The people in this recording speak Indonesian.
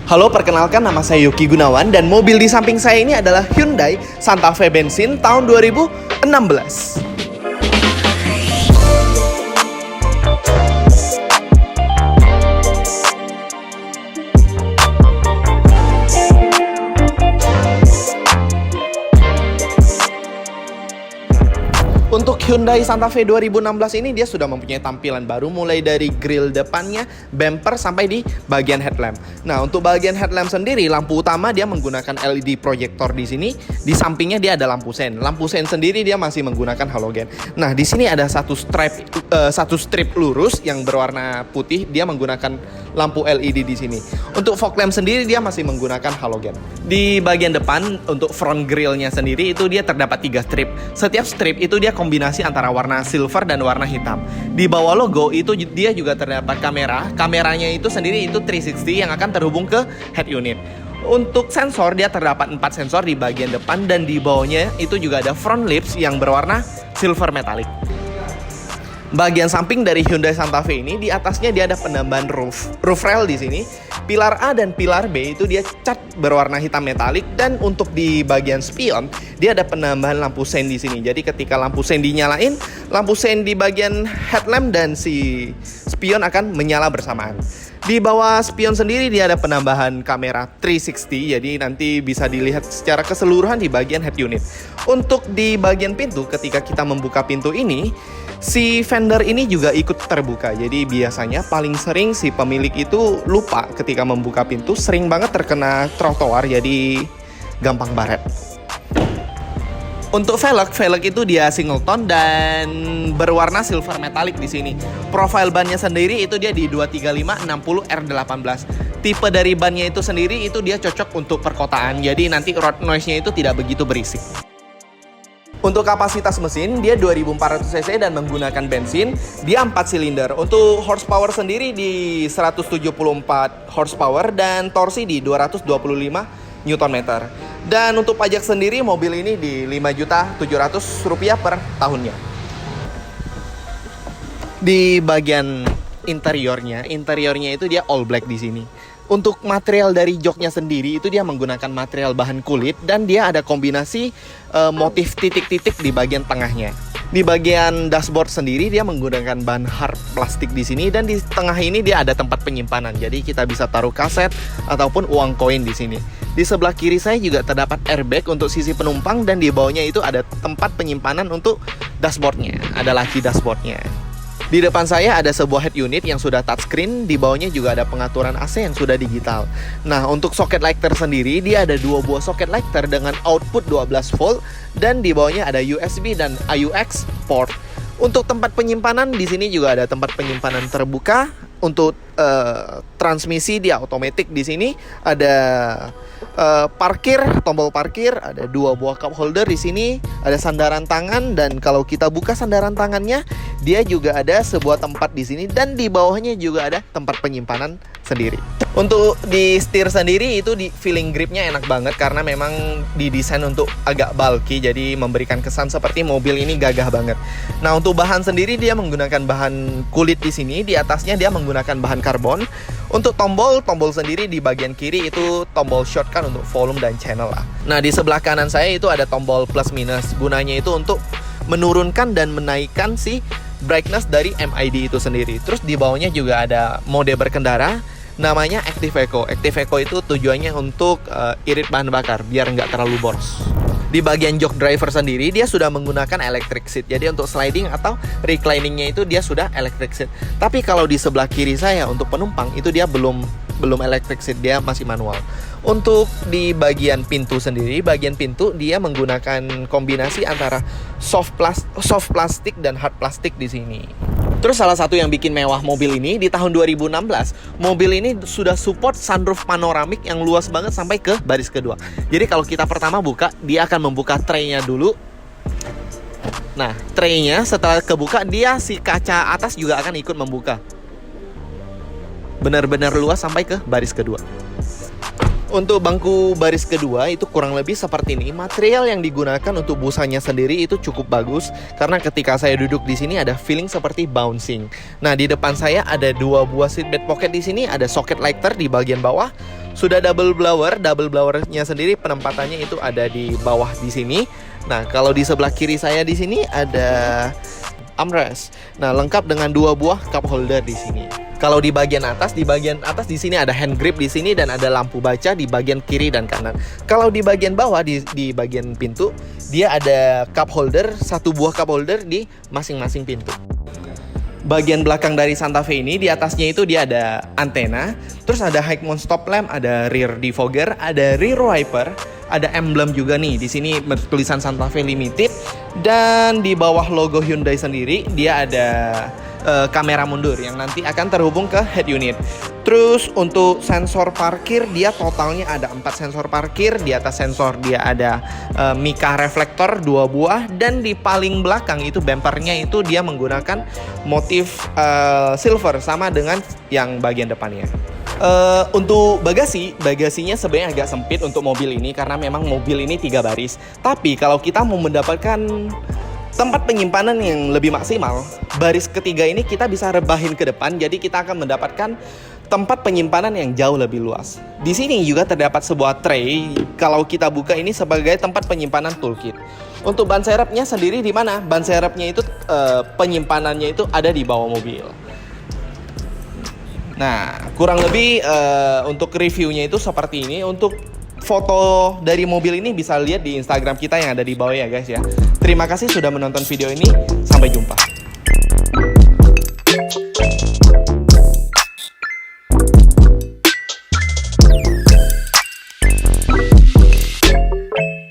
Halo, perkenalkan nama saya Yuki Gunawan dan mobil di samping saya ini adalah Hyundai Santa Fe bensin tahun 2016. Untuk Hyundai Santa Fe 2016 ini dia sudah mempunyai tampilan baru mulai dari grill depannya, bumper sampai di bagian headlamp. Nah, untuk bagian headlamp sendiri lampu utama dia menggunakan LED proyektor di sini. Di sampingnya dia ada lampu sen. Lampu sen sendiri dia masih menggunakan halogen. Nah, di sini ada satu strip lurus yang berwarna putih, dia menggunakan lampu LED di sini. Untuk fog lamp sendiri dia masih menggunakan halogen. Di bagian depan untuk front grillnya sendiri itu dia terdapat 3 strip. Setiap strip itu dia kombinasi antara warna silver dan warna hitam. Di bawah logo itu dia juga terdapat kamera. Kameranya itu sendiri itu 360 yang akan terhubung ke head unit. Untuk sensor dia terdapat 4 sensor di bagian depan dan di bawahnya itu juga ada front lips yang berwarna silver metallic. Bagian samping dari Hyundai Santa Fe ini di atasnya dia ada penambahan roof rail di sini. Pilar A dan pilar B itu dia cat berwarna hitam metalik dan untuk di bagian spion dia ada penambahan lampu sen di sini. Jadi ketika lampu sen dinyalain, lampu sen di bagian headlamp dan si spion akan menyala bersamaan. Di bawah spion sendiri dia ada penambahan kamera 360, jadi nanti bisa dilihat secara keseluruhan di bagian head unit. Untuk di bagian pintu, ketika kita membuka pintu ini, si fender ini juga ikut terbuka. Jadi biasanya paling sering si pemilik itu lupa ketika membuka pintu, sering banget terkena trotoar, jadi gampang baret. Untuk velg itu dia single tone dan berwarna silver metallic di sini. Profil bannya sendiri itu dia di 235/60 R18. Tipe dari bannya itu sendiri itu dia cocok untuk perkotaan. Jadi nanti road noise-nya itu tidak begitu berisik. Untuk kapasitas mesin dia 2400 cc dan menggunakan bensin, dia 4 silinder. Untuk horsepower sendiri di 174 horsepower dan torsi di 225 Nm. Dan untuk pajak sendiri mobil ini di Rp5.700.000 per tahunnya. Di bagian interiornya itu dia all black di sini. Untuk material dari joknya sendiri itu dia menggunakan material bahan kulit dan dia ada kombinasi motif titik-titik di bagian tengahnya. Di bagian dashboard sendiri dia menggunakan bahan hard plastik di sini dan di tengah ini dia ada tempat penyimpanan. Jadi kita bisa taruh kaset ataupun uang koin di sini. Di sebelah kiri saya juga terdapat airbag untuk sisi penumpang dan di bawahnya itu ada tempat penyimpanan untuk dashboardnya. Ada lagi dashboardnya. Di depan saya ada sebuah head unit yang sudah touchscreen, di bawahnya juga ada pengaturan AC yang sudah digital. Nah, untuk soket lighter sendiri, dia ada 2 buah soket lighter dengan output 12 volt dan di bawahnya ada USB dan AUX port. Untuk tempat penyimpanan di sini juga ada tempat penyimpanan terbuka. Untuk transmisi dia otomatis di sini ada tombol parkir, ada 2 buah cup holder di sini, ada sandaran tangan dan kalau kita buka sandaran tangannya, dia juga ada sebuah tempat di sini dan di bawahnya juga ada tempat penyimpanan sendiri. Untuk di setir sendiri itu di feeling gripnya enak banget karena memang didesain untuk agak bulky, jadi memberikan kesan seperti mobil ini gagah banget. Nah, untuk bahan sendiri dia menggunakan bahan kulit di sini, di atasnya dia menggunakan bahan karbon. Untuk tombol sendiri di bagian kiri itu tombol shortcut untuk volume dan channel lah. Nah, di sebelah kanan saya itu ada tombol plus minus. Gunanya itu untuk menurunkan dan menaikkan si brightness dari MID itu sendiri. Terus di bawahnya juga ada mode berkendara, namanya Active Eco. Active Eco itu tujuannya untuk irit bahan bakar biar nggak terlalu boros. Di bagian jok driver sendiri dia sudah menggunakan electric seat. Jadi untuk sliding atau recliningnya itu dia sudah electric seat. Tapi kalau di sebelah kiri saya untuk penumpang itu dia belum electric seat, dia masih manual. Untuk di bagian pintu sendiri, bagian pintu dia menggunakan kombinasi antara soft plastik dan hard plastik di sini. Terus salah satu yang bikin mewah mobil ini di tahun 2016, mobil ini sudah support sunroof panoramik yang luas banget sampai ke baris kedua. Jadi kalau kita pertama buka, dia akan membuka tray-nya dulu. Nah, tray-nya setelah kebuka, dia si kaca atas juga akan ikut membuka. Benar-benar luas sampai ke baris kedua. Untuk bangku baris kedua itu kurang lebih seperti ini. Material yang digunakan untuk busanya sendiri itu cukup bagus karena ketika saya duduk di sini ada feeling seperti bouncing. Nah, di depan saya ada 2 buah seatbelt pocket di sini, ada socket lighter di bagian bawah. Sudah double blowernya sendiri penempatannya itu ada di bawah di sini. Nah, kalau di sebelah kiri saya di sini ada armrest. Nah, lengkap dengan 2 buah cup holder di sini. Kalau di bagian atas di sini ada hand grip di sini dan ada lampu baca di bagian kiri dan kanan. Kalau di bagian bawah di bagian pintu, dia ada cup holder, 1 buah cup holder di masing-masing pintu. Bagian belakang dari Santa Fe ini di atasnya itu dia ada antena, terus ada high mount stop lamp, ada rear defogger, ada rear wiper, ada emblem juga nih. Di sini tulisan Santa Fe Limited dan di bawah logo Hyundai sendiri dia ada kamera mundur yang nanti akan terhubung ke head unit. Terus untuk sensor parkir dia totalnya ada 4 sensor parkir. Di atas sensor dia ada mica reflektor 2 buah dan di paling belakang itu bumpernya itu dia menggunakan motif silver sama dengan yang bagian depannya. Untuk bagasinya sebenarnya agak sempit untuk mobil ini karena memang mobil ini 3 baris. Tapi kalau kita mau mendapatkan tempat penyimpanan yang lebih maksimal, baris ketiga ini kita bisa rebahin ke depan, jadi kita akan mendapatkan tempat penyimpanan yang jauh lebih luas. Di sini juga terdapat sebuah tray, kalau kita buka ini sebagai tempat penyimpanan toolkit. Untuk ban serepnya sendiri di mana? Ban serepnya itu penyimpanannya itu ada di bawah mobil. Nah, kurang lebih untuk reviewnya itu seperti ini. Untuk foto dari mobil ini bisa lihat di Instagram kita yang ada di bawah ya guys ya. Terima kasih sudah menonton video ini. Sampai jumpa.